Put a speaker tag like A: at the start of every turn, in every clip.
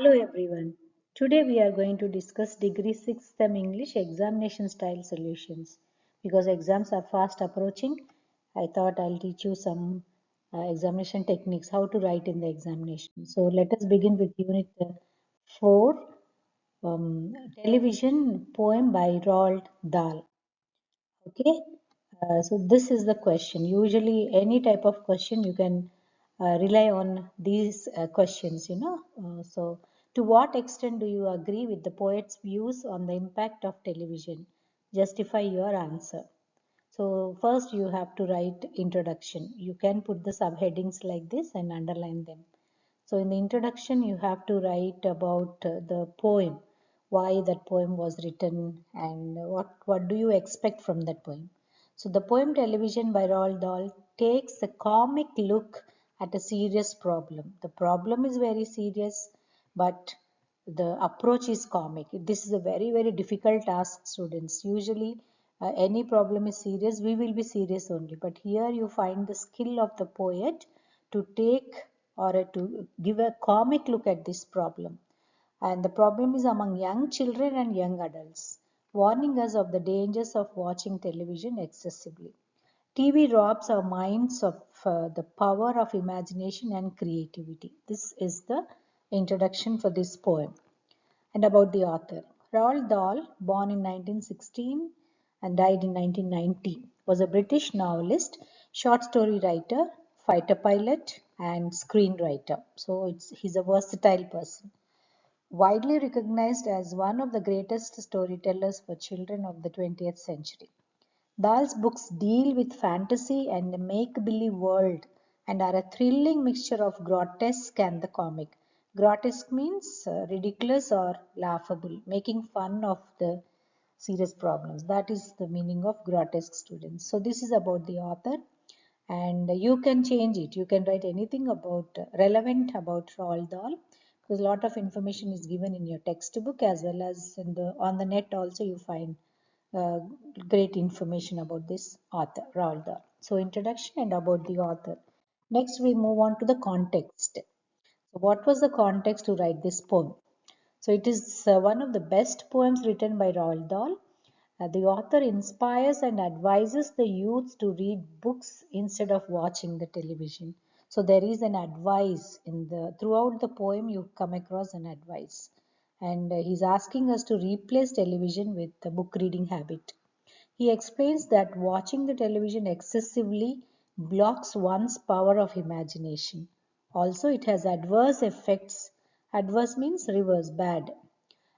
A: Hello everyone. Today we are going to discuss Degree 6 SEM English examination style solutions. Because exams are fast approaching, I thought I'll teach you some examination techniques, how to write in the examination. So let us begin with Unit 4, Television Poem by Roald Dahl. Okay, so this is the question. Usually, any type of question you can rely on these questions. So, to what extent do you agree with the poet's views on the impact of television? Justify your answer. So, first you have to write introduction. You can put the subheadings like this and underline them. So in the introduction, you have to write about the poem, why that poem was written, and what do you expect from that poem. So the poem Television by Roald Dahl takes a comic look at a serious problem. The problem is very serious, but the approach is comic. This is a very, very difficult task, students. Usually, any problem is serious, we will be serious only. But here you find the skill of the poet to take or to give a comic look at this problem. And the problem is among young children and young adults, warning us of the dangers of watching television excessively. TV robs our minds of the power of imagination and creativity. This is the introduction for this poem. And about the author. Roald Dahl, born in 1916 and died in 1990, was a British novelist, short story writer, fighter pilot, and screenwriter. So he's a versatile person. Widely recognized as one of the greatest storytellers for children of the 20th century. Dahl's books deal with fantasy and a make-believe world and are a thrilling mixture of grotesque and the comic. Grotesque means ridiculous or laughable, making fun of the serious problems. That is the meaning of grotesque, students. So this is about the author, and you can change it. You can write anything about relevant about Roald Dahl, because a lot of information is given in your textbook as well as in the on the net also you find uh, great information about this author, Roald Dahl. So introduction and about the author. Next we move on to the context. So what was the context to write this poem? So it is one of the best poems written by Roald Dahl. The author inspires and advises the youth to read books instead of watching the television. So there is an advice in the throughout the poem you come across an advice, and he's asking us to replace television with the book reading habit. He explains that watching the television excessively blocks one's power of imagination. Also, it has adverse effects. Adverse means reverse, bad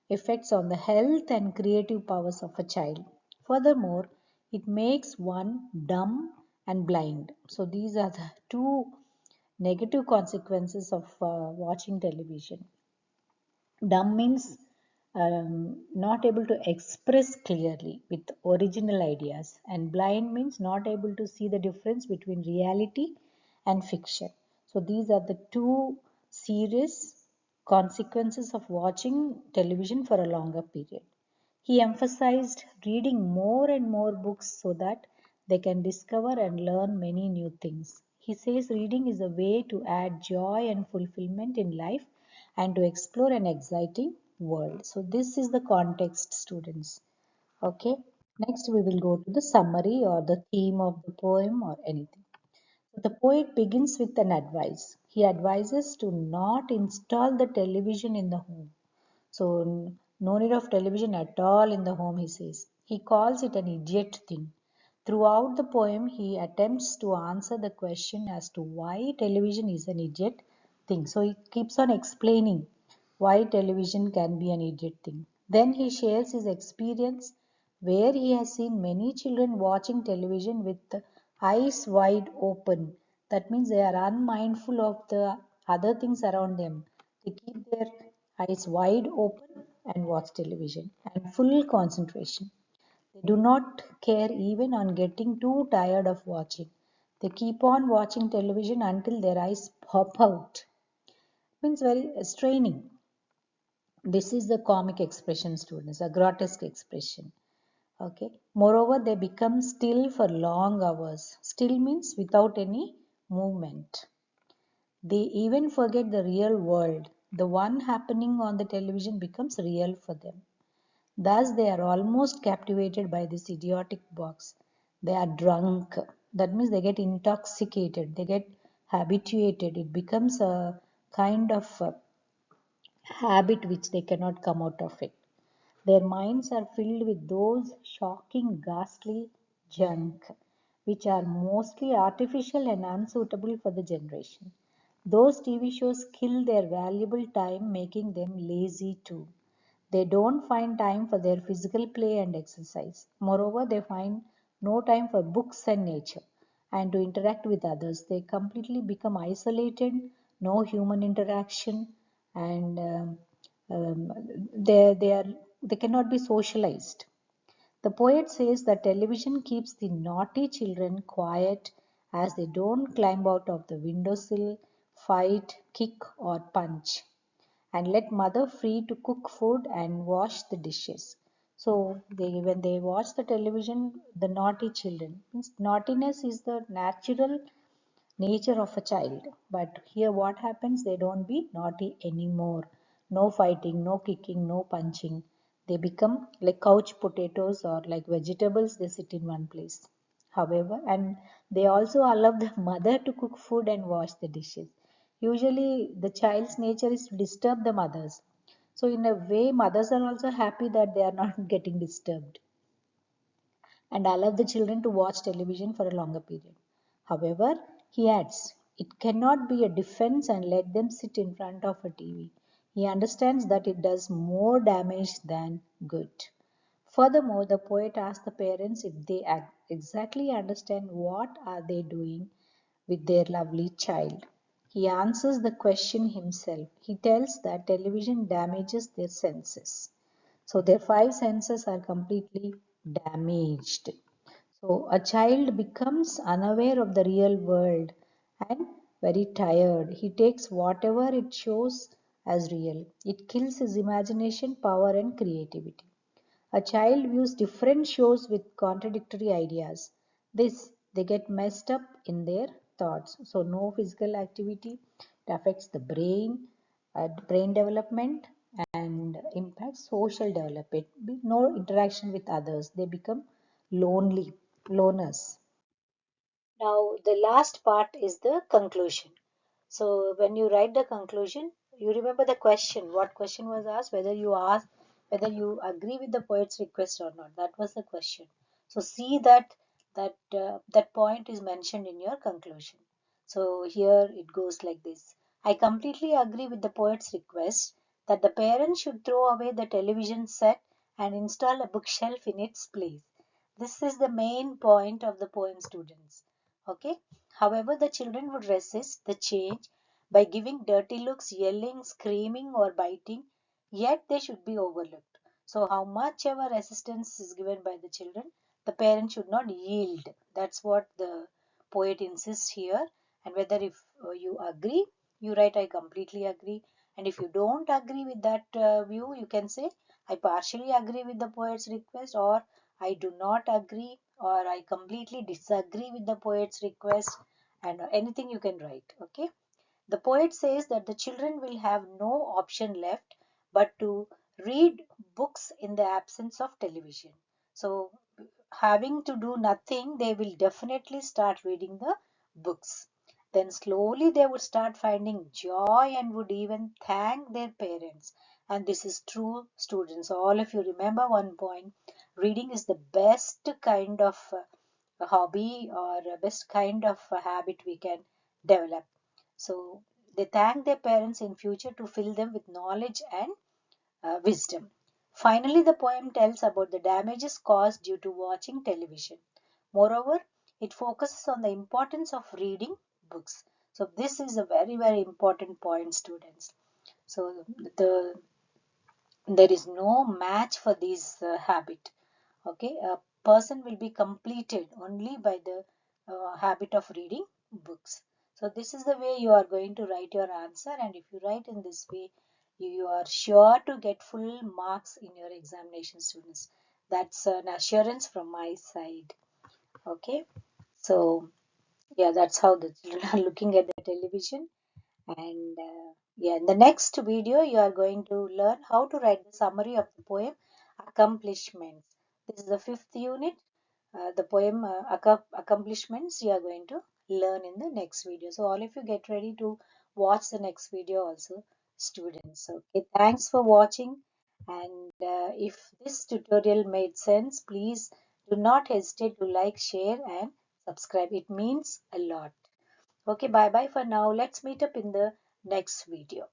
A: effects on the health and creative powers of a child. Furthermore, it makes one dumb and blind. So, these are the two negative consequences of watching television. Dumb means not able to express clearly with original ideas, and blind means not able to see the difference between reality and fiction. So, these are the two serious consequences of watching television for a longer period. He emphasized reading more and more books so that they can discover and learn many new things. He says reading is a way to add joy and fulfillment in life and to explore an exciting world. So, this is the context, students. Okay, next we will go to the summary or the theme of the poem or anything. So, the poet begins with an advice. He advises to not install the television in the home. So, no need of television at all in the home, he says. He calls it an idiot thing. Throughout the poem, he attempts to answer the question as to why television is an idiot thing. So, he keeps on explaining why television can be an idiot thing. Then he shares his experience where he has seen many children watching television with eyes wide open. That means they are unmindful of the other things around them. They keep their eyes wide open and watch television and full concentration. They do not care even on getting too tired of watching. They keep on watching television until their eyes pop out. Means very straining. This is the comic expression, students, a grotesque expression. Okay. Moreover, they become still for long hours. Still means without any movement. They even forget the real world. The one happening on the television becomes real for them. Thus, they are almost captivated by this idiotic box. They are drunk. That means they get intoxicated, they get habituated. It becomes a kind of habit which they cannot come out of it. Their minds are filled with those shocking, ghastly junk, which are mostly artificial and unsuitable for the generation. Those TV shows kill their valuable time, making them lazy too. They don't find time for their physical play and exercise. Moreover, they find no time for books and nature and to interact with others. They completely become isolated, no human interaction, and um, they are they cannot be socialized. The poet says that television keeps the naughty children quiet as they don't climb out of the windowsill, fight, kick, or punch, and let mother free to cook food and wash the dishes. So when they watch the television, the naughty children means naughtiness is the natural nature of a child. But here what happens? They don't be naughty anymore. No fighting, no kicking, no punching. They become like couch potatoes or like vegetables, they sit in one place. However, and they also allow the mother to cook food and wash the dishes. Usually the child's nature is to disturb the mothers. So in a way, mothers are also happy that they are not getting disturbed and allow the children to watch television for a longer period. However, he adds, it cannot be a defense and let them sit in front of a TV. He understands that it does more damage than good. Furthermore, the poet asks the parents if they exactly understand what are they doing with their lovely child. He answers the question himself. He tells that television damages their senses. So their five senses are completely damaged. So a child becomes unaware of the real world and very tired. He takes whatever it shows as real. It kills his imagination, power, and creativity. A child views different shows with contradictory ideas. This they get messed up in their thoughts. So no physical activity. It affects the brain development and impacts social development. No interaction with others. They become lonely, loners. Now, the last part is the conclusion. So, when you write the conclusion, you remember the question. What question was asked? Whether you agree with the poet's request or not. That was the question. So, see that point is mentioned in your conclusion. So, here it goes like this. I completely agree with the poet's request that the parents should throw away the television set and install a bookshelf in its place. This is the main point of the poem, students. Okay. However, the children would resist the change by giving dirty looks, yelling, screaming, or biting, yet they should be overlooked. So, how much ever resistance is given by the children, the parent should not yield. That's what the poet insists here. And whether if you agree, you write, I completely agree. And if you don't agree with that view, you can say, I partially agree with the poet's request, or I do not agree, or I completely disagree with the poet's request, and anything you can write. Okay. The poet says that the children will have no option left but to read books in the absence of television. So, having to do nothing, they will definitely start reading the books. Then slowly they would start finding joy and would even thank their parents. And this is true, students. All of you remember one point, reading is the best kind of a hobby or a best kind of a habit we can develop. So they thank their parents in future to fill them with knowledge and wisdom. Finally, the poem tells about the damages caused due to watching television. Moreover, it focuses on the importance of reading books. So this is a very, very important point, students. So there is no match for this habit. Okay, a person will be completed only by the habit of reading books. So this is the way you are going to write your answer, and if you write in this way, you are sure to get full marks in your examination, students. That's an assurance from my side. Okay, so yeah, that's how the children are looking at the television. And yeah, in the next video, you are going to learn how to write the summary of the poem Accomplishments. This is the fifth unit. The poem Accomplishments you are going to learn in the next video. So all of you get ready to watch the next video also, students. Okay, thanks for watching. And if this tutorial made sense, please do not hesitate to like, share, and subscribe. It means a lot. Okay, bye bye for now. Let's meet up in the next video.